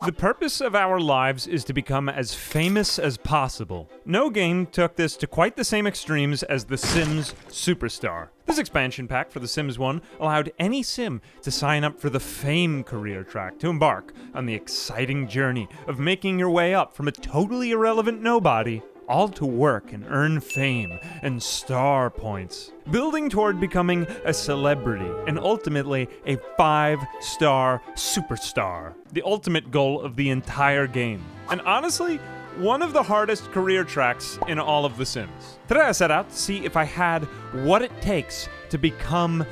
The purpose of our lives is to become as famous as possible. No game took this to quite the same extremes as The Sims Superstar. This expansion pack for The Sims 1 allowed any sim to sign up for the Fame career track to embark on the exciting journey of making your way up from a totally irrelevant nobody all to work and earn fame and star points, building toward becoming a celebrity and ultimately a 5-star superstar, the ultimate goal of the entire game. And honestly, one of the hardest career tracks in all of The Sims. Today I set out to see if I had what it takes to become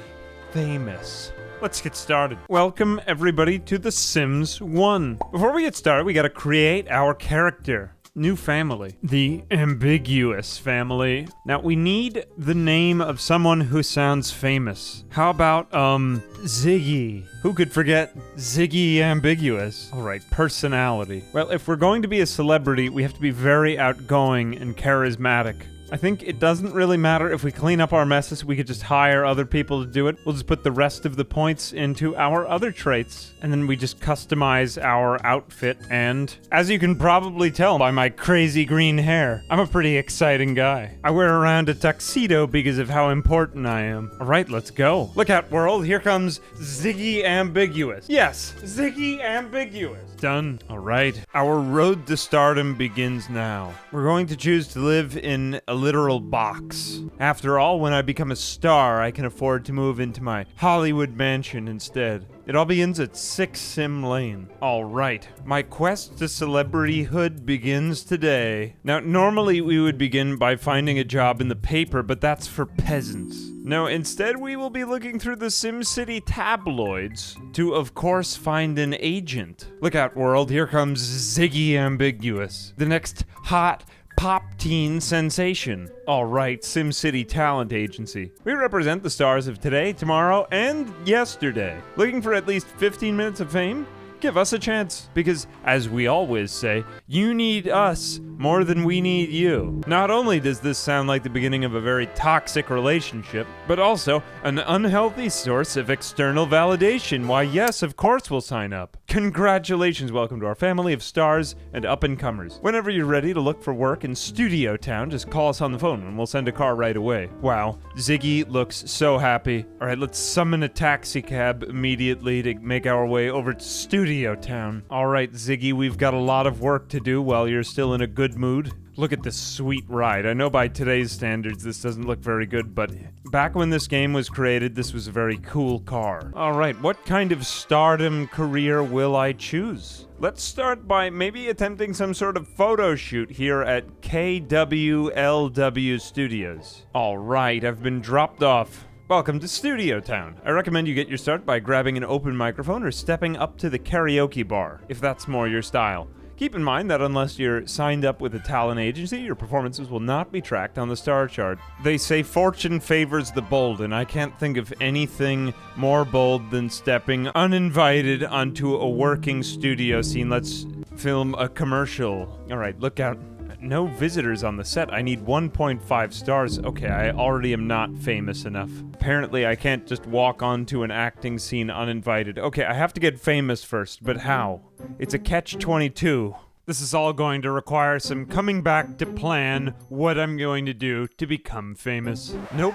famous. Let's get started. Welcome everybody to The Sims 1. Before we get started, we gotta create our character. New family. The ambiguous family. Now, we need the name of someone who sounds famous. How about, Ziggy? Who could forget Ziggy Ambiguous? Alright, personality. Well, if we're going to be a celebrity, we have to be very outgoing and charismatic. I think it doesn't really matter if we clean up our messes, we could just hire other people to do it. We'll just put the rest of the points into our other traits, and then we just customize our outfit, and as you can probably tell by my crazy green hair, I'm a pretty exciting guy. I wear around a tuxedo because of how important I am. Alright, let's go. Look out, world, here comes Ziggy Ambiguous. Yes, Ziggy Ambiguous. Done. Alright, our road to stardom begins now. We're going to choose to live in a literal box. After all, when I become a star, I can afford to move into my Hollywood mansion instead. It all begins at 6 Sim Lane. Alright, my quest to celebrityhood begins today. Now, normally we would begin by finding a job in the paper, but that's for peasants. No, instead we will be looking through the SimCity tabloids to, of course, find an agent. Look out, world, here comes Ziggy Ambiguous, the next hot pop teen sensation. Alright, SimCity Talent Agency. We represent the stars of today, tomorrow, and yesterday. Looking for at least 15 minutes of fame? Give us a chance, because, as we always say, you need us more than we need you. Not only does this sound like the beginning of a very toxic relationship, but also an unhealthy source of external validation. Why, yes, of course we'll sign up. Congratulations, welcome to our family of stars and up-and-comers. Whenever you're ready to look for work in Studio Town, just call us on the phone and we'll send a car right away. Wow, Ziggy looks so happy. Alright, let's summon a taxi cab immediately to make our way over to Studio Town. Alright, Ziggy, we've got a lot of work to do while you're still in a good mood. Look at this sweet ride. I know by today's standards this doesn't look very good, but back when this game was created, this was a very cool car. Alright, what kind of stardom career will I choose? Let's start by maybe attempting some sort of photo shoot here at KWLW Studios. Alright, I've been dropped off. Welcome to Studio Town. I recommend you get your start by grabbing an open microphone or stepping up to the karaoke bar, if that's more your style. Keep in mind that unless you're signed up with a talent agency, your performances will not be tracked on the star chart. They say fortune favors the bold, and I can't think of anything more bold than stepping uninvited onto a working studio scene. Let's film a commercial. Alright, look out. No visitors on the set. I need 1.5 stars. Okay, I already am not famous enough. Apparently, I can't just walk onto an acting scene uninvited. Okay, I have to get famous first, but how? It's a catch-22. This is all going to require some coming back to plan what I'm going to do to become famous. Nope.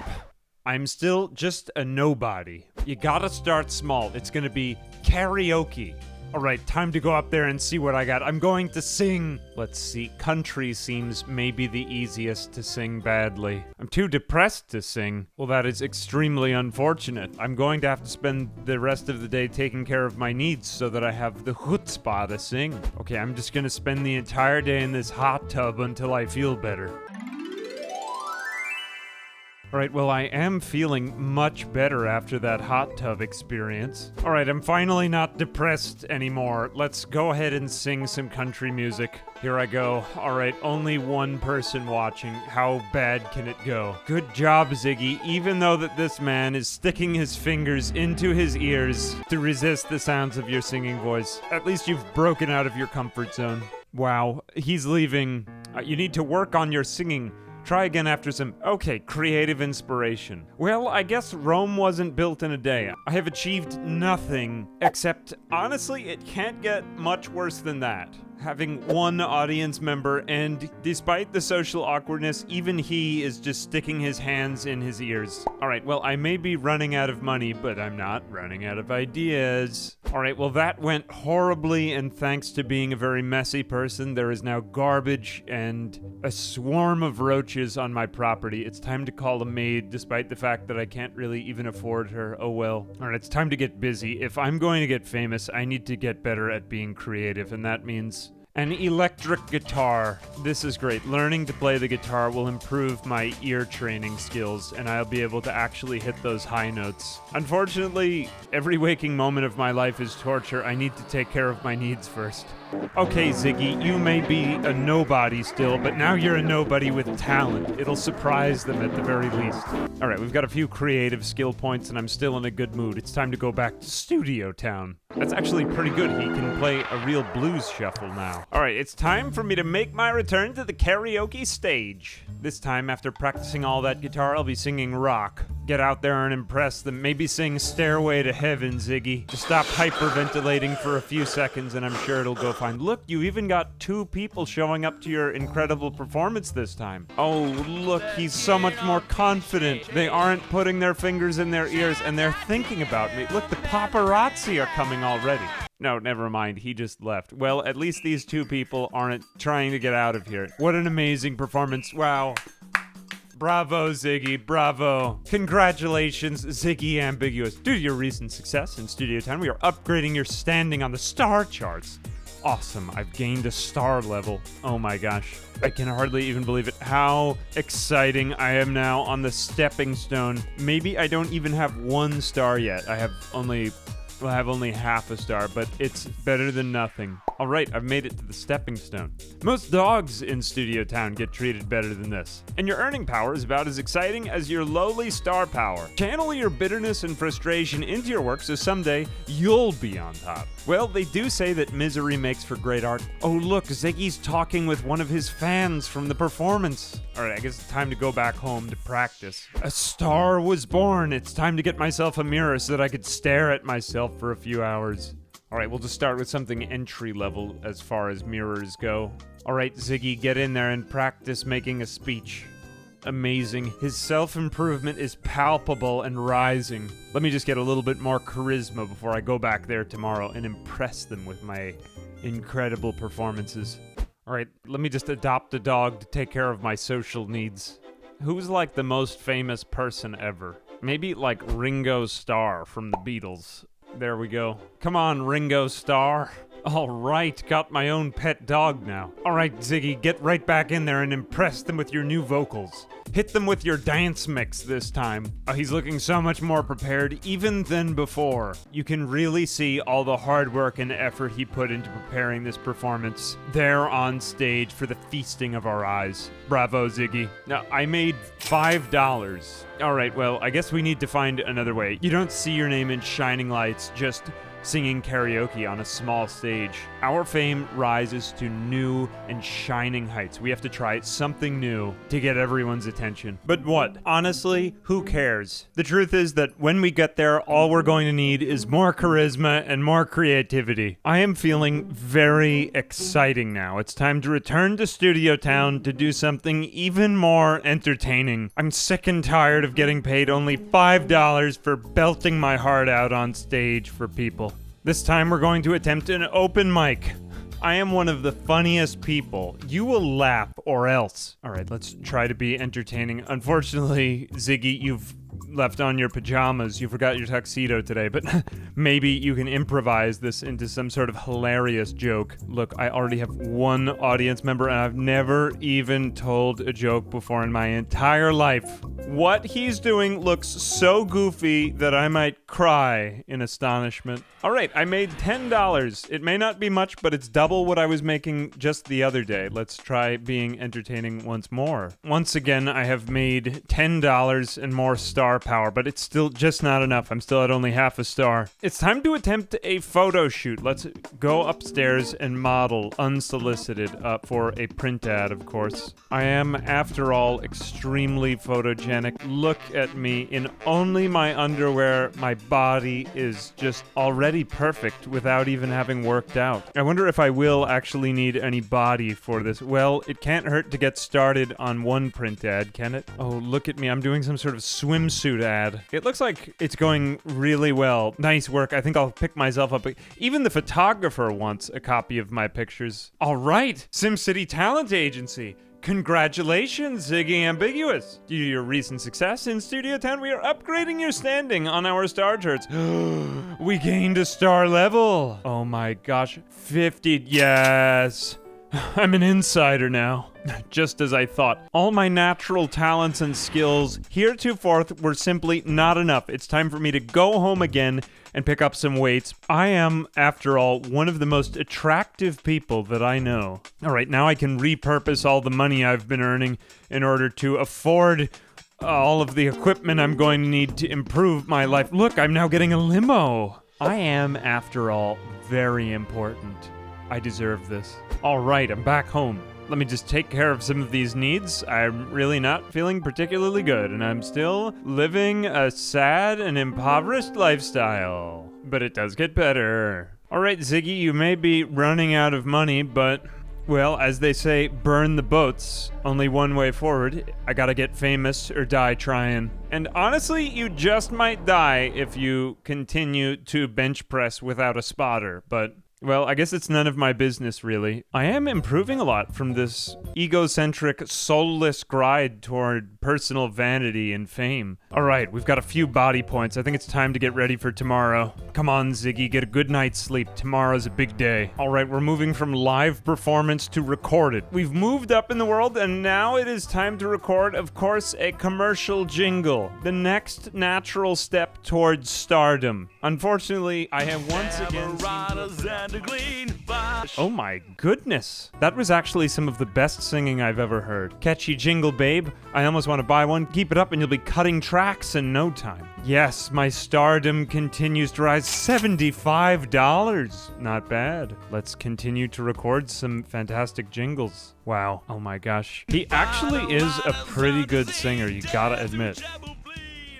I'm still just a nobody. You gotta start small. It's gonna be karaoke. Alright, time to go up there and see what I got. I'm going to sing. Let's see, country seems maybe the easiest to sing badly. I'm too depressed to sing. Well, that is extremely unfortunate. I'm going to have to spend the rest of the day taking care of my needs so that I have the chutzpah to sing. Okay, I'm just gonna spend the entire day in this hot tub until I feel better. Alright, well, I am feeling much better after that hot tub experience. Alright, I'm finally not depressed anymore. Let's go ahead and sing some country music. Here I go. Alright, only one person watching. How bad can it go? Good job, Ziggy, even though that this man is sticking his fingers into his ears to resist the sounds of your singing voice. At least you've broken out of your comfort zone. Wow, he's leaving. You need to work on your singing. Try again after some, okay, creative inspiration. Well, I guess Rome wasn't built in a day. I have achieved nothing, except, honestly, it can't get much worse than that. Having one audience member, and despite the social awkwardness, even he is just sticking his hands in his ears. Alright, well, I may be running out of money, but I'm not running out of ideas. Alright, well, that went horribly, and thanks to being a very messy person, there is now garbage and a swarm of roaches on my property. It's time to call a maid, despite the fact that I can't really even afford her. Oh well. Alright, it's time to get busy. If I'm going to get famous, I need to get better at being creative, and that means an electric guitar. This is great. Learning to play the guitar will improve my ear training skills, and I'll be able to actually hit those high notes. Unfortunately, every waking moment of my life is torture. I need to take care of my needs first. Okay, Ziggy, you may be a nobody still, but now you're a nobody with talent. It'll surprise them at the very least. Alright, we've got a few creative skill points, and I'm still in a good mood. It's time to go back to Studio Town. That's actually pretty good. He can play a real blues shuffle now. Alright, it's time for me to make my return to the karaoke stage. This time, after practicing all that guitar, I'll be singing rock. Get out there and impress them. Maybe sing Stairway to Heaven, Ziggy. Just stop hyperventilating for a few seconds and I'm sure it'll go fine. Look, you even got 2 people showing up to your incredible performance this time. Oh, look, he's so much more confident. They aren't putting their fingers in their ears and they're thinking about me. Look, the paparazzi are coming already. No, never mind. He just left. Well, at least these 2 people aren't trying to get out of here. What an amazing performance. Wow. Bravo, Ziggy, bravo. Congratulations, Ziggy Ambiguous. Due to your recent success in Studio Town, we are upgrading your standing on the star charts. Awesome, I've gained a star level. Oh my gosh, I can hardly even believe it. How exciting I am now on the stepping stone. Maybe I don't even have 1 star yet. I have only half a star, but it's better than nothing. Alright, I've made it to the stepping stone. Most dogs in Studio Town get treated better than this. And your earning power is about as exciting as your lowly star power. Channel your bitterness and frustration into your work so someday you'll be on top. Well, they do say that misery makes for great art. Oh look, Ziggy's talking with one of his fans from the performance. Alright, I guess it's time to go back home to practice. A star was born. It's time to get myself a mirror so that I could stare at myself for a few hours. Alright, we'll just start with something entry level as far as mirrors go. Alright, Ziggy, get in there and practice making a speech. Amazing. His self-improvement is palpable and rising. Let me just get a little bit more charisma before I go back there tomorrow and impress them with my incredible performances. Alright, let me just adopt a dog to take care of my social needs. Who's like the most famous person ever? Maybe like Ringo Starr from the Beatles. There we go. Come on, Ringo Starr. All right, got my own pet dog now. All right, Ziggy, get right back in there and impress them with your new vocals. Hit them with your dance mix this time. He's looking so much more prepared even than before. You can really see all the hard work and effort he put into preparing this performance there on stage for the feasting of our eyes. Bravo, Ziggy. Now, I made $5. All right, well, I guess we need to find another way. You don't see your name in shining lights, just singing karaoke on a small stage. Our fame rises to new and shining heights. We have to try something new to get everyone's attention. But what? Honestly, who cares? The truth is that when we get there, all we're going to need is more charisma and more creativity. I am feeling very exciting now. It's time to return to Studio Town to do something even more entertaining. I'm sick and tired of getting paid only $5 for belting my heart out on stage for people. This time we're going to attempt an open mic. I am one of the funniest people. You will laugh or else. Alright, let's try to be entertaining. Unfortunately, Ziggy, you've left on your pajamas. You forgot your tuxedo today, but maybe you can improvise this into some sort of hilarious joke. Look, I already have 1 audience member and I've never even told a joke before in my entire life. What he's doing looks so goofy that I might cry in astonishment. Alright, I made $10. It may not be much, but it's double what I was making just the other day. Let's try being entertaining once more. Once again, I have made $10 and more star star power, but it's still just not enough. I'm still at only half a star. It's time to attempt a photo shoot. Let's go upstairs and model unsolicited for a print ad, of course. I am, after all, extremely photogenic. Look at me. In only my underwear, my body is just already perfect without even having worked out. I wonder if I will actually need any body for this. Well, it can't hurt to get started on one print ad, can it? Oh, look at me. I'm doing some sort of swimsuit ad. It looks like it's going really well. Nice work. I think I'll pick myself up. Even the photographer wants a copy of my pictures. All right, SimCity Talent Agency. Congratulations, Ziggy Ambiguous. Due to your recent success in Studio 10, we are upgrading your standing on our star charts. We gained a star level. Oh my gosh. 50. Yes. I'm an insider now. Just as I thought. All my natural talents and skills heretofore were simply not enough. It's time for me to go home again and pick up some weights. I am, after all, one of the most attractive people that I know. All right, now I can repurpose all the money I've been earning in order to afford all of the equipment I'm going to need to improve my life. Look, I'm now getting a limo. I am, after all, very important. I deserve this. All right, I'm back home. Let me just take care of some of these needs. I'm really not feeling particularly good, and I'm still living a sad and impoverished lifestyle. But it does get better. All right, Ziggy, you may be running out of money, but, well, as they say, burn the boats. Only one way forward. I gotta get famous or die trying. And honestly, you just might die if you continue to bench press without a spotter, but... well, I guess it's none of my business, really. I am improving a lot from this egocentric, soulless gride toward personal vanity and fame. All right, we've got a few body points. I think it's time to get ready for tomorrow. Come on, Ziggy, get a good night's sleep. Tomorrow's a big day. All right, we're moving from live performance to recorded. We've moved up in the world, and now it is time to record, of course, a commercial jingle. The next natural step towards stardom. Unfortunately, I have once again oh my goodness. That was actually some of the best singing I've ever heard. Catchy jingle, babe. I almost want to buy one. Keep it up and you'll be cutting tracks in no time. Yes, my stardom continues to rise. $75. Not bad. Let's continue to record some fantastic jingles. Wow. Oh my gosh. He actually is a pretty good singer, you gotta admit.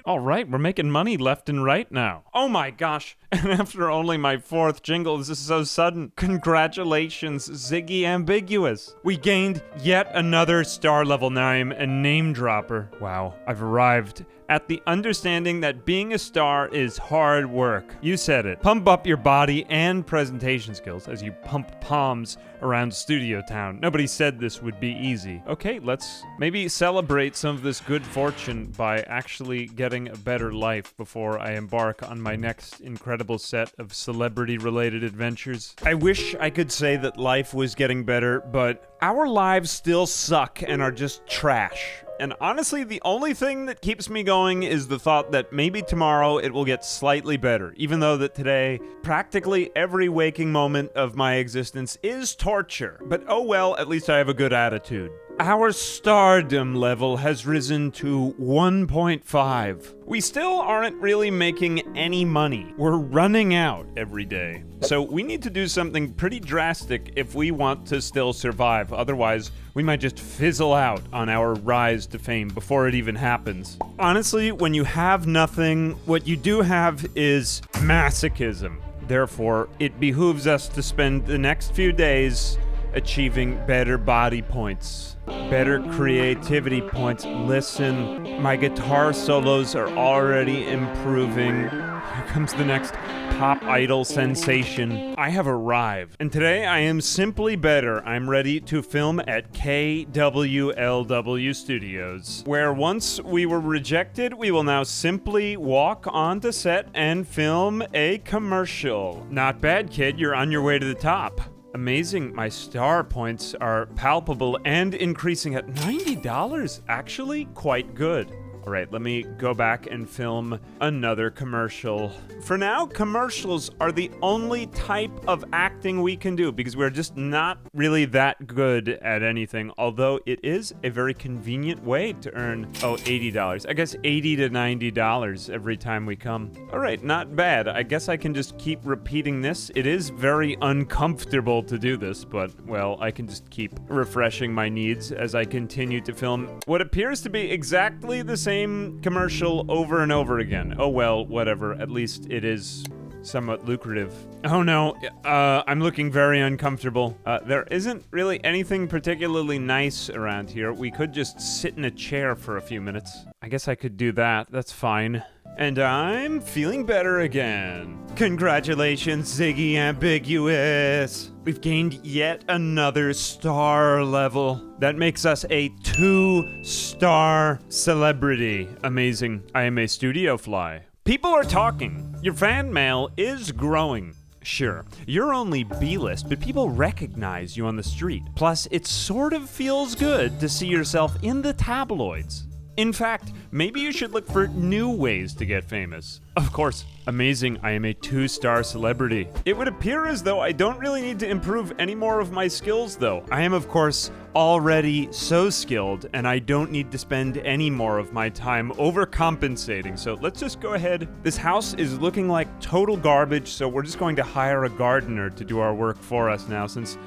All right, we're making money left and right now. Oh my gosh. And after only my fourth jingle, this is so sudden. Congratulations, Ziggy Ambiguous. We gained yet another star level. Now I'm a name dropper. Wow, I've arrived at the understanding that being a star is hard work. You said it. Pump up your body and presentation skills as you pump palms around Studio Town. Nobody said this would be easy. Okay, let's maybe celebrate some of this good fortune by actually getting a better life before I embark on my next incredible set of celebrity-related adventures. I wish I could say that life was getting better, but our lives still suck and are just trash. And honestly, the only thing that keeps me going is the thought that maybe tomorrow it will get slightly better, even though that today, practically every waking moment of my existence is torture. But oh well, at least I have a good attitude. Our stardom level has risen to 1.5. We still aren't really making any money. We're running out every day. So we need to do something pretty drastic if we want to still survive. Otherwise, we might just fizzle out on our rise to fame before it even happens. Honestly, when you have nothing, what you do have is masochism. Therefore, it behooves us to spend the next few days achieving better body points, better creativity points. Listen, my guitar solos are already improving. Here comes the next pop idol sensation. I have arrived, and today I am simply better. I'm ready to film at KWLW Studios, where once we were rejected, we will now simply walk onto set and film a commercial. Not bad, kid. You're on your way to the top. Amazing, my star points are palpable and increasing at $90. Actually, quite good. All right, let me go back and film another commercial. For now, commercials are the only type of acting we can do because we're just not really that good at anything, although it is a very convenient way to earn, $80. I guess $80 to $90 every time we come. All right, not bad. I guess I can just keep repeating this. It is very uncomfortable to do this, but, well, I can just keep refreshing my needs as I continue to film what appears to be exactly the same commercial over and over again. Oh well, whatever. At least it is somewhat lucrative. Oh no, I'm looking very uncomfortable. There isn't really anything particularly nice around here. We could just sit in a chair for a few minutes. I guess I could do that. That's fine. And I'm feeling better again. Congratulations, Ziggy Ambiguous. We've gained yet another star level. That makes us a 2-star celebrity. Amazing. I am a studio fly. People are talking. Your fan mail is growing. Sure, you're only B-list, but people recognize you on the street. Plus, it sort of feels good to see yourself in the tabloids. In fact, maybe you should look for new ways to get famous. Of course, amazing, I am a 2-star celebrity. It would appear as though I don't really need to improve any more of my skills, though. I am, of course, already so skilled, and I don't need to spend any more of my time overcompensating. So let's just go ahead. This house is looking like total garbage, so we're just going to hire a gardener to do our work for us now, since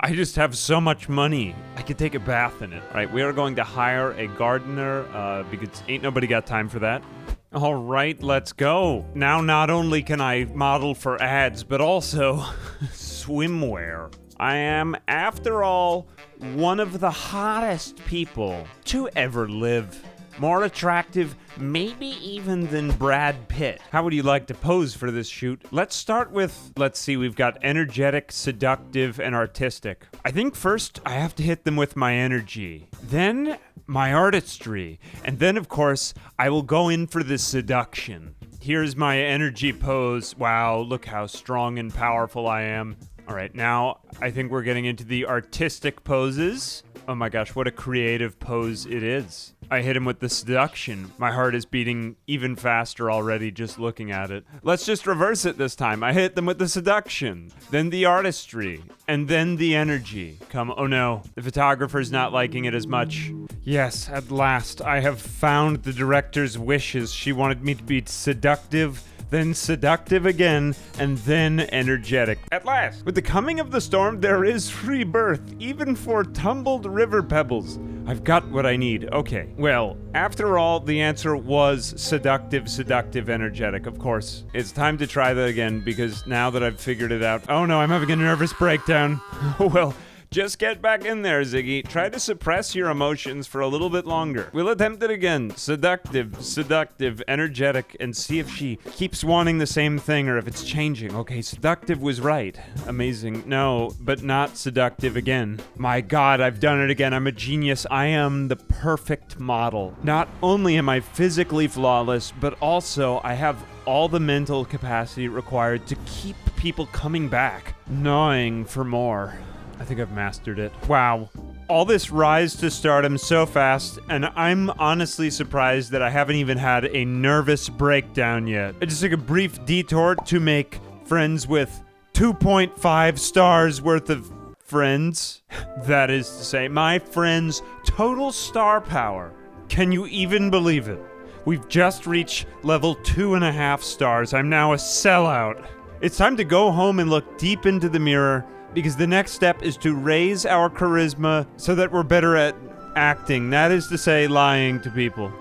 I just have so much money. I could take a bath in it. All right, we are going to hire a gardener because ain't nobody got time for that. All right, let's go. Now, not only can I model for ads, but also swimwear. I am, after all, one of the hottest people to ever live. More attractive, maybe even than Brad Pitt. How would you like to pose for this shoot? Let's start with, let's see, we've got energetic, seductive, and artistic. I think first I have to hit them with my energy. Then my artistry. And then, of course, I will go in for the seduction. Here's my energy pose. Wow, look how strong and powerful I am. All right, now I think we're getting into the artistic poses. Oh my gosh, what a creative pose it is. I hit him with the seduction. My heart is beating even faster already just looking at it. Let's just reverse it this time. I hit them with the seduction, then the artistry, and then the energy. Oh no, the photographer's not liking it as much. Yes, at last, I have found the director's wishes. She wanted me to be seductive, then seductive again, and then energetic. At last! With the coming of the storm, there is rebirth, even for tumbled river pebbles. I've got what I need. Okay, well, after all, the answer was seductive, energetic, of course. It's time to try that again, because now that I've figured it out... Oh no, I'm having a nervous breakdown. Well... Just get back in there, Ziggy. Try to suppress your emotions for a little bit longer. We'll attempt it again. Seductive, energetic, and see if she keeps wanting the same thing or if it's changing. Okay, seductive was right. Amazing. No, but not seductive again. My God, I've done it again. I'm a genius. I am the perfect model. Not only am I physically flawless, but also I have all the mental capacity required to keep people coming back, gnawing for more. I think I've mastered it. Wow. All this rise to stardom so fast, and I'm honestly surprised that I haven't even had a nervous breakdown yet. I just took a brief detour to make friends with 2.5 stars worth of friends. That is to say, my friend's total star power. Can you even believe it? We've just reached level 2.5 stars. I'm now a sellout. It's time to go home and look deep into the mirror, because the next step is to raise our charisma so that we're better at acting. That is to say, lying to people.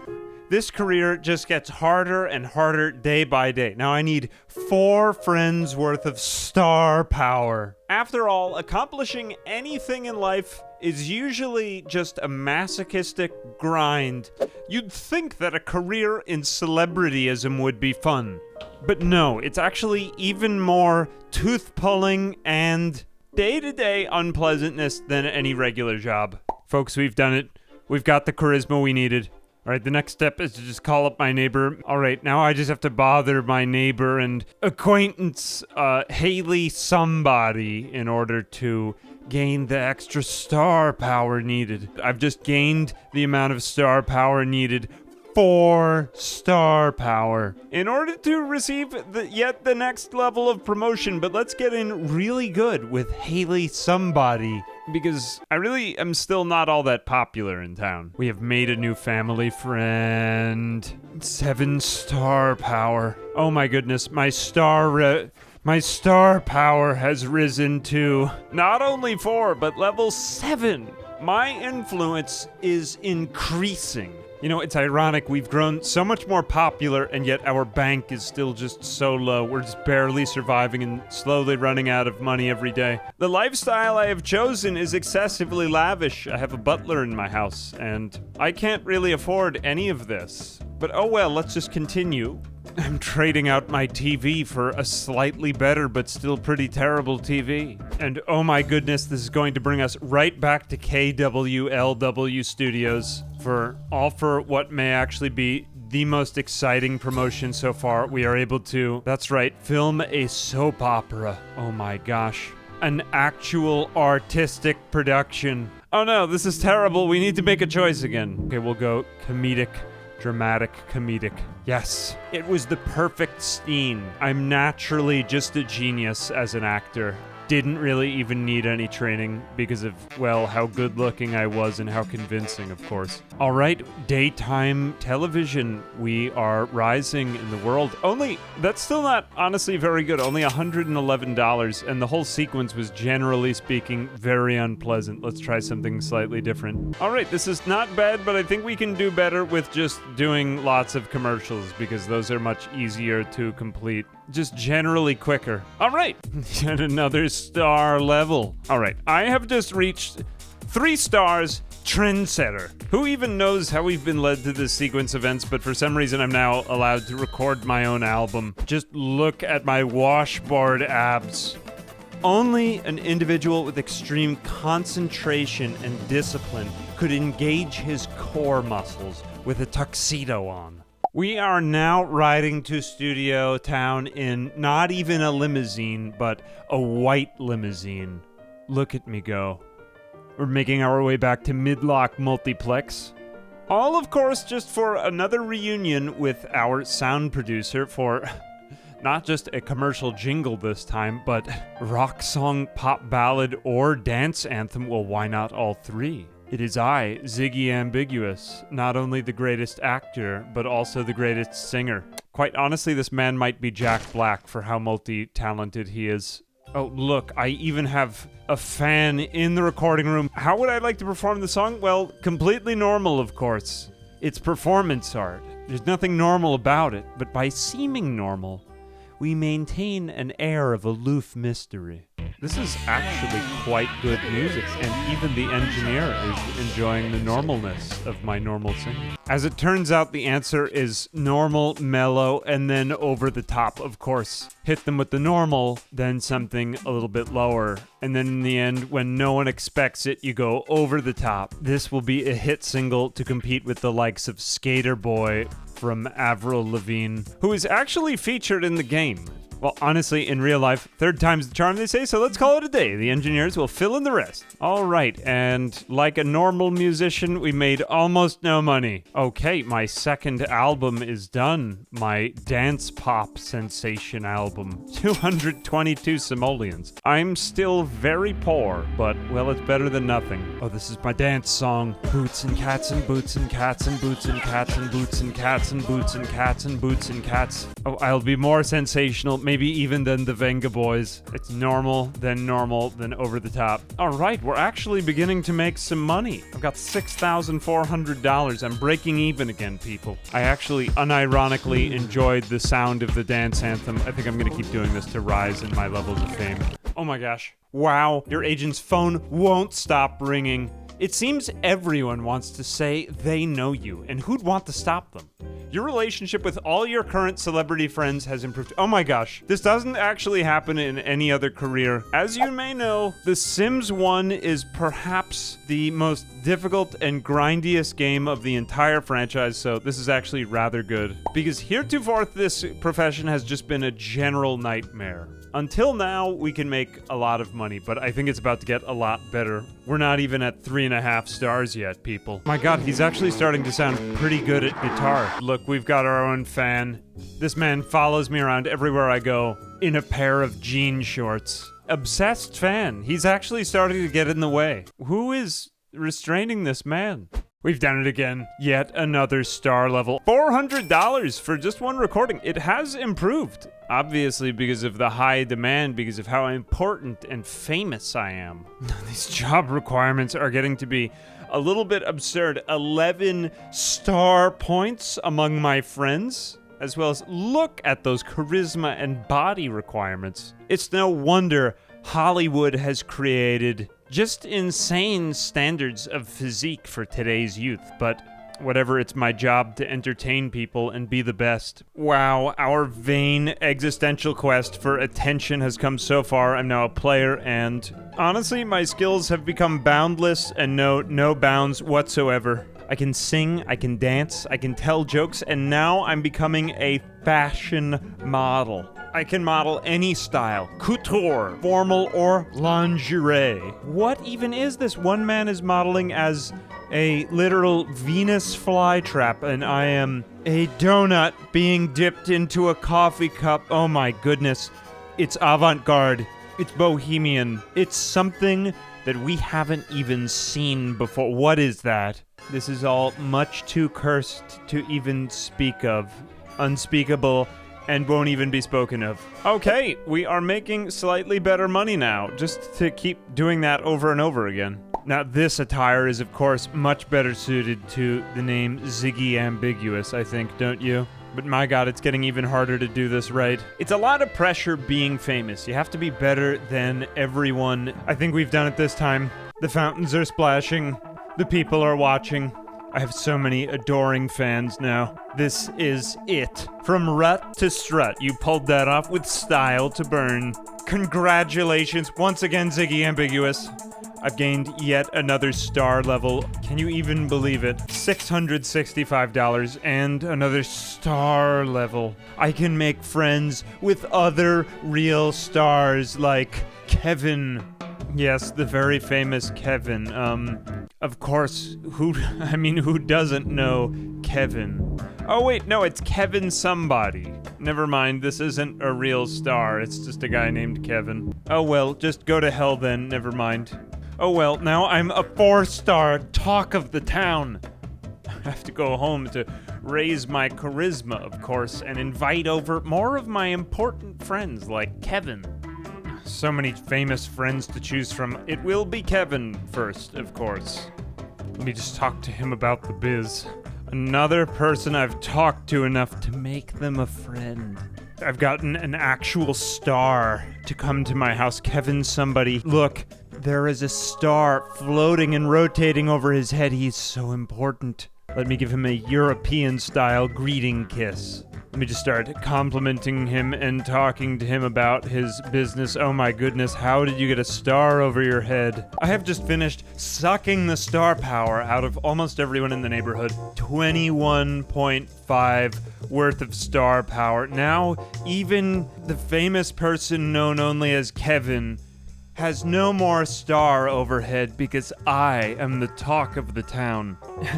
This career just gets harder and harder day by day. Now I need 4 friends worth of star power. After all, accomplishing anything in life is usually just a masochistic grind. You'd think that a career in celebrityism would be fun. But no, it's actually even more tooth-pulling and day-to-day unpleasantness than any regular job. Folks, we've done it. We've got the charisma we needed. All right, the next step is to just call up my neighbor. All right, now I just have to bother my neighbor and acquaintance, Haley somebody, in order to gain the extra star power needed. I've just gained the amount of star power needed 4 star power in order to receive the next level of promotion. But let's get in really good with Haley Somebody, because I really am still not all that popular in town. We have made a new family friend. 7 star power. Oh my goodness, my star power has risen to not only 4, but level 7. My influence is increasing. You know, it's ironic, we've grown so much more popular, and yet our bank is still just so low. We're just barely surviving and slowly running out of money every day. The lifestyle I have chosen is excessively lavish. I have a butler in my house, and I can't really afford any of this. But oh well, let's just continue. I'm trading out my TV for a slightly better but still pretty terrible TV. And oh my goodness, this is going to bring us right back to KWLW Studios for what may actually be the most exciting promotion so far. We are able to, that's right, film a soap opera. Oh my gosh. An actual artistic production. Oh no, this is terrible. We need to make a choice again. Okay, we'll go comedic. Dramatic, comedic. Yes, it was the perfect scene. I'm naturally just a genius as an actor. Didn't really even need any training because of, well, how good looking I was and how convincing, of course. All right, daytime television. We are rising in the world. That's still not honestly very good. Only $111, and the whole sequence was, generally speaking, very unpleasant. Let's try something slightly different. All right, this is not bad, but I think we can do better with just doing lots of commercials because those are much easier to complete. Just generally quicker. All right, yet another star level. All right, I have just reached 3 stars, trendsetter. Who even knows how we've been led to this sequence of events, but for some reason I'm now allowed to record my own album. Just look at my washboard abs. Only an individual with extreme concentration and discipline could engage his core muscles with a tuxedo on. We are now riding to Studio Town in not even a limousine, but a white limousine. Look at me go. We're making our way back to Midlock Multiplex. All, of course, just for another reunion with our sound producer for not just a commercial jingle this time, but rock song, pop ballad, or dance anthem. Well, why not all 3? It is I, Ziggy Ambiguous, not only the greatest actor, but also the greatest singer. Quite honestly, this man might be Jack Black for how multi-talented he is. Oh, look, I even have a fan in the recording room. How would I like to perform the song? Well, completely normal, of course. It's performance art. There's nothing normal about it, but by seeming normal, we maintain an air of aloof mystery. This is actually quite good music, and even the engineer is enjoying the normalness of my normal singing. As it turns out, the answer is normal, mellow, and then over the top, of course. Hit them with the normal, then something a little bit lower. And then in the end, when no one expects it, you go over the top. This will be a hit single to compete with the likes of Skater Boy from Avril Lavigne, who is actually featured in the game. Well, honestly, in real life, 3rd time's the charm, they say, so let's call it a day. The engineers will fill in the rest. All right, and like a normal musician, we made almost no money. Okay, my 2nd album is done. My dance pop sensation album. 222 simoleons. I'm still very poor, but, well, it's better than nothing. Oh, this is my dance song. Boots and cats and boots and cats and boots and cats and boots and cats and boots and cats and boots and cats. Oh, I'll be more sensational, maybe even than the Venga Boys. It's normal, then over the top. All right, we're actually beginning to make some money. I've got $6,400. I'm breaking even again, people. I actually unironically enjoyed the sound of the dance anthem. I think I'm gonna keep doing this to rise in my levels of fame. Oh my gosh. Wow, your agent's phone won't stop ringing. It seems everyone wants to say they know you, and who'd want to stop them? Your relationship with all your current celebrity friends has improved. Oh my gosh, this doesn't actually happen in any other career. As you may know, The Sims 1 is perhaps the most difficult and grindiest game of the entire franchise, so this is actually rather good. Because heretofore, this profession has just been a general nightmare. Until now, we can make a lot of money, but I think it's about to get a lot better. We're not even at 3.5 stars yet, people. My god, he's actually starting to sound pretty good at guitar. Look, we've got our own fan. This man follows me around everywhere I go in a pair of jean shorts. Obsessed fan. He's actually starting to get in the way. Who is restraining this man? We've done it again. Yet another star level. $400 for just one recording. It has improved. Obviously because of the high demand, because of how important and famous I am. These job requirements are getting to be a little bit absurd. 11 star points among my friends, as well as look at those charisma and body requirements. It's no wonder Hollywood has created just insane standards of physique for today's youth, but whatever, it's my job to entertain people and be the best. Wow, our vain existential quest for attention has come so far. I'm now a player, and honestly, my skills have become boundless and no bounds whatsoever. I can sing, I can dance, I can tell jokes, and now I'm becoming a fashion model. I can model any style, couture, formal, or lingerie. What even is this? One man is modeling as a literal Venus flytrap, and I am a donut being dipped into a coffee cup. Oh my goodness. It's avant-garde. It's bohemian. It's something that we haven't even seen before. What is that? This is all much too cursed to even speak of. Unspeakable, and won't even be spoken of. Okay, we are making slightly better money now, just to keep doing that over and over again. Now, this attire is, of course, much better suited to the name Ziggy Ambiguous, I think, don't you? But my god, it's getting even harder to do this right. It's a lot of pressure being famous. You have to be better than everyone. I think we've done it this time. The fountains are splashing. The people are watching. I have so many adoring fans now. This is it. From rut to strut, you pulled that off with style to burn. Congratulations once again, Ziggy Ambiguous. I've gained yet another star level. Can you even believe it? $665 and another star level. I can make friends with other real stars like Kevin. Yes, the very famous Kevin. Of course, who doesn't know Kevin? Oh wait, no, it's Kevin somebody. Never mind, this isn't a real star, it's just a guy named Kevin. Oh well, just go to hell then, never mind. Oh well, now I'm a 4-star talk of the town. I have to go home to raise my charisma, of course, and invite over more of my important friends like Kevin. So many famous friends to choose from. It will be Kevin first, of course. Let me just talk to him about the biz. Another person I've talked to enough to make them a friend. I've gotten an actual star to come to my house. Kevin somebody. Look, there is a star floating and rotating over his head. He's so important. Let me give him a European-style greeting kiss. Let me just start complimenting him and talking to him about his business. Oh my goodness, how did you get a star over your head? I have just finished sucking the star power out of almost everyone in the neighborhood. 21.5 worth of star power. Now, even the famous person known only as Kevin has no more star overhead because I am the talk of the town.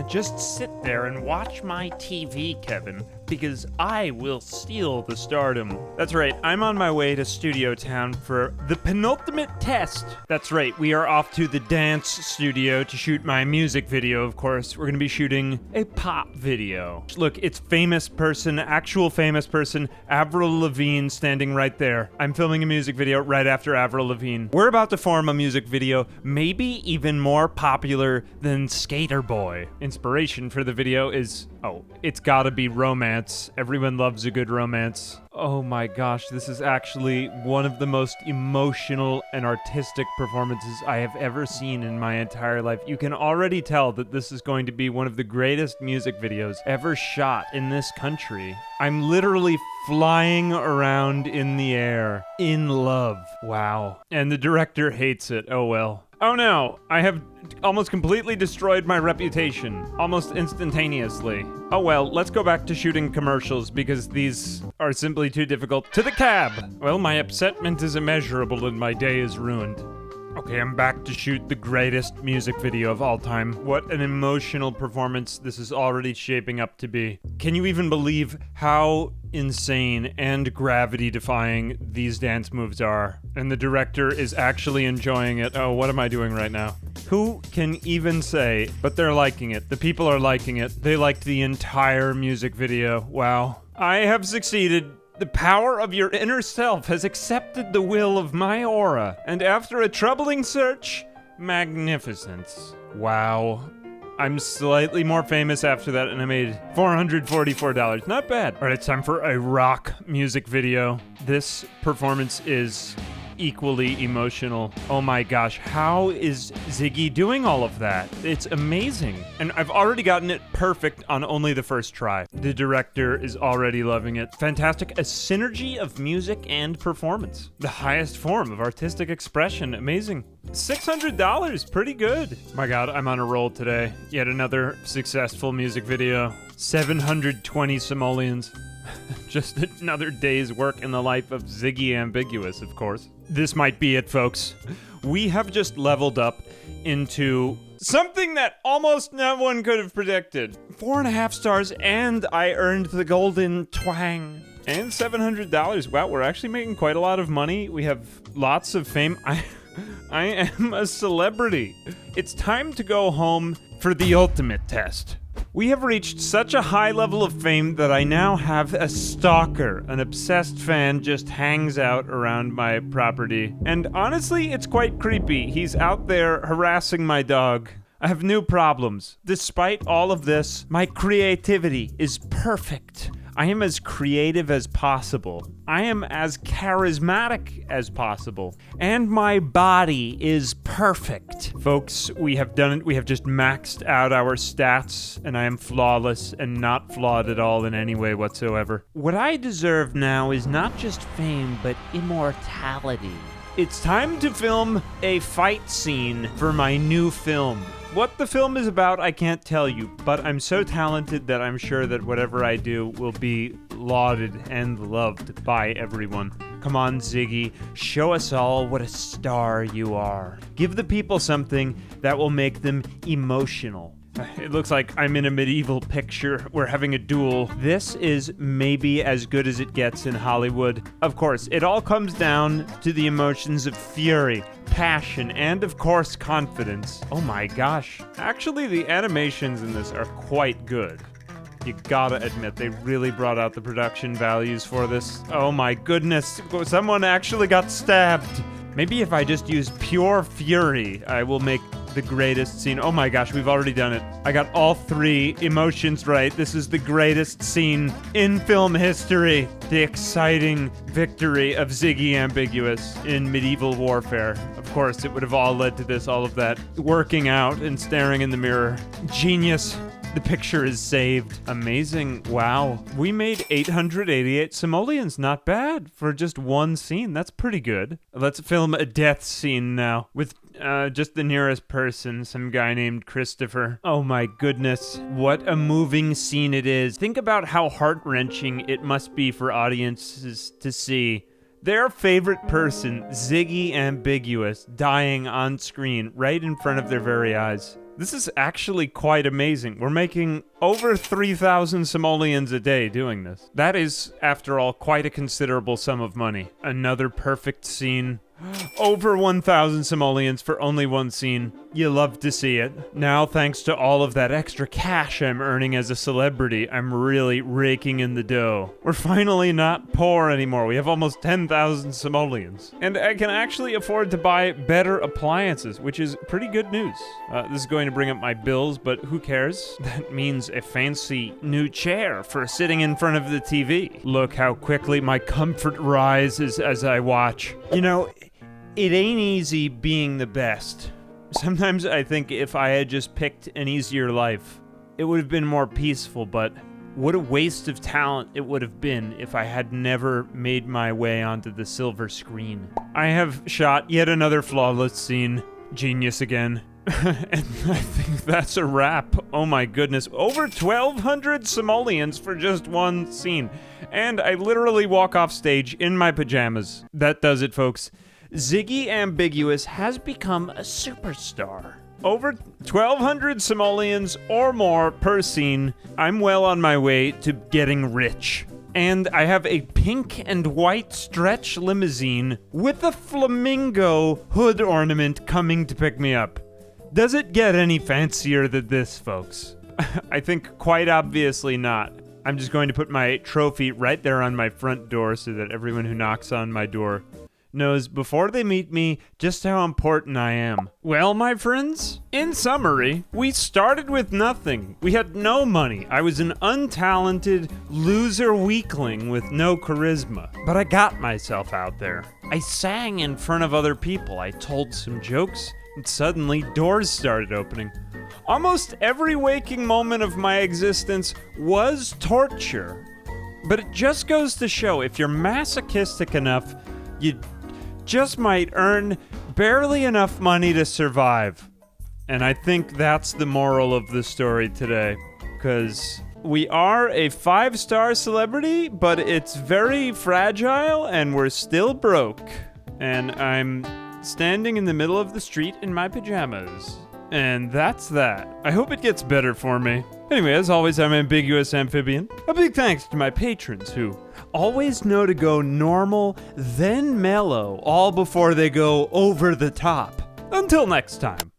Just sit there and watch my TV, Kevin, because I will steal the stardom. That's right, I'm on my way to Studio Town for the penultimate test. That's right, we are off to the dance studio to shoot my music video, of course. We're gonna be shooting a pop video. Look, it's famous person, actual famous person, Avril Lavigne standing right there. I'm filming a music video right after Avril Lavigne. We're about to form a music video, maybe even more popular than Skater Boy. Inspiration for the video is, it's gotta be romance. Everyone loves a good romance. Oh my gosh, this is actually one of the most emotional and artistic performances I have ever seen in my entire life. You can already tell that this is going to be one of the greatest music videos ever shot in this country. I'm literally flying around in the air, in love. Wow. And the director hates it, oh well. Oh no, I have almost completely destroyed my reputation, almost instantaneously. Oh well, let's go back to shooting commercials because these are simply too difficult. To the cab! Well, my upsetment is immeasurable and my day is ruined. Okay, I'm back to shoot the greatest music video of all time. What an emotional performance this is already shaping up to be. Can you even believe how insane and gravity-defying these dance moves are? And the director is actually enjoying it. Oh, what am I doing right now? Who can even say, but they're liking it. The people are liking it. They liked the entire music video. Wow. I have succeeded. The power of your inner self has accepted the will of my aura, and after a troubling search, magnificence. Wow. I'm slightly more famous after that, and I made $444. Not bad. All right, it's time for a rock music video. This performance is equally emotional. Oh my gosh, how is Ziggy doing all of that? It's amazing. And I've already gotten it perfect on only the first try. The director is already loving it. Fantastic. A synergy of music and performance. The highest form of artistic expression. Amazing. $600, pretty good. My God, I'm on a roll today. Yet another successful music video. 720 simoleons. Just another day's work in the life of Ziggy Ambiguous, of course. This might be it, folks. We have just leveled up into something that almost no one could have predicted. 4.5 stars, and I earned the golden twang. And $700. Wow, we're actually making quite a lot of money. We have lots of fame. I am a celebrity. It's time to go home for the ultimate test. We have reached such a high level of fame that I now have a stalker. An obsessed fan just hangs out around my property. And honestly, it's quite creepy. He's out there harassing my dog. I have new problems. Despite all of this, my creativity is perfect. I am as creative as possible. I am as charismatic as possible. And my body is perfect. Folks, we have done it. We have just maxed out our stats, and I am flawless and not flawed at all in any way whatsoever. What I deserve now is not just fame, but immortality. It's time to film a fight scene for my new film. What the film is about, I can't tell you, but I'm so talented that I'm sure that whatever I do will be lauded and loved by everyone. Come on, Ziggy, show us all what a star you are. Give the people something that will make them emotional. It looks like I'm in a medieval picture. We're having a duel. This is maybe as good as it gets in Hollywood. Of course, it all comes down to the emotions of fury, passion, and of course, confidence. Oh my gosh. Actually, the animations in this are quite good. You gotta admit, they really brought out the production values for this. Oh my goodness, someone actually got stabbed. Maybe if I just use pure fury, I will make the greatest scene. Oh my gosh, we've already done it. I got all 3 emotions right. This is the greatest scene in film history. The exciting victory of Ziggy Ambiguous in medieval warfare. Of course, it would have all led to this, all of that working out and staring in the mirror. Genius. The picture is saved. Amazing. Wow. We made 888 simoleons. Not bad for just one scene. That's pretty good. Let's film a death scene now with just the nearest person, some guy named Christopher. Oh my goodness. What a moving scene it is. Think about how heart-wrenching it must be for audiences to see their favorite person, Ziggy Ambiguous, dying on screen right in front of their very eyes. This is actually quite amazing. We're making over 3,000 simoleons a day doing this. That is, after all, quite a considerable sum of money. Another perfect scene. Over 1,000 simoleons for only one scene. You love to see it. Now, thanks to all of that extra cash I'm earning as a celebrity, I'm really raking in the dough. We're finally not poor anymore. We have almost 10,000 simoleons. And I can actually afford to buy better appliances, which is pretty good news. This is going to bring up my bills, but who cares? That means a fancy new chair for sitting in front of the TV. Look how quickly my comfort rises as I watch. You know, it ain't easy being the best. Sometimes I think if I had just picked an easier life, it would have been more peaceful, but what a waste of talent it would have been if I had never made my way onto the silver screen. I have shot yet another flawless scene. Genius again. And I think that's a wrap. Oh my goodness. Over 1,200 simoleons for just one scene. And I literally walk off stage in my pajamas. That does it, folks. Ziggy Ambiguous has become a superstar. Over 1,200 simoleons or more per scene. I'm well on my way to getting rich. And I have a pink and white stretch limousine with a flamingo hood ornament coming to pick me up. Does it get any fancier than this, folks? I think quite obviously not. I'm just going to put my trophy right there on my front door so that everyone who knocks on my door knows before they meet me just how important I am. Well, my friends, in summary, we started with nothing. We had no money. I was an untalented loser weakling with no charisma. But I got myself out there. I sang in front of other people. I told some jokes. And suddenly, doors started opening. Almost every waking moment of my existence was torture. But it just goes to show, if you're masochistic enough, you just might earn barely enough money to survive. And I think that's the moral of the story today. Because we are a 5-star celebrity, but it's very fragile and we're still broke. And I'm standing in the middle of the street in my pajamas. And that's that. I hope it gets better for me. Anyway, as always, I'm Ambiguous Amphibian. A big thanks to my patrons who always know to go normal, then mellow, all before they go over the top. Until next time.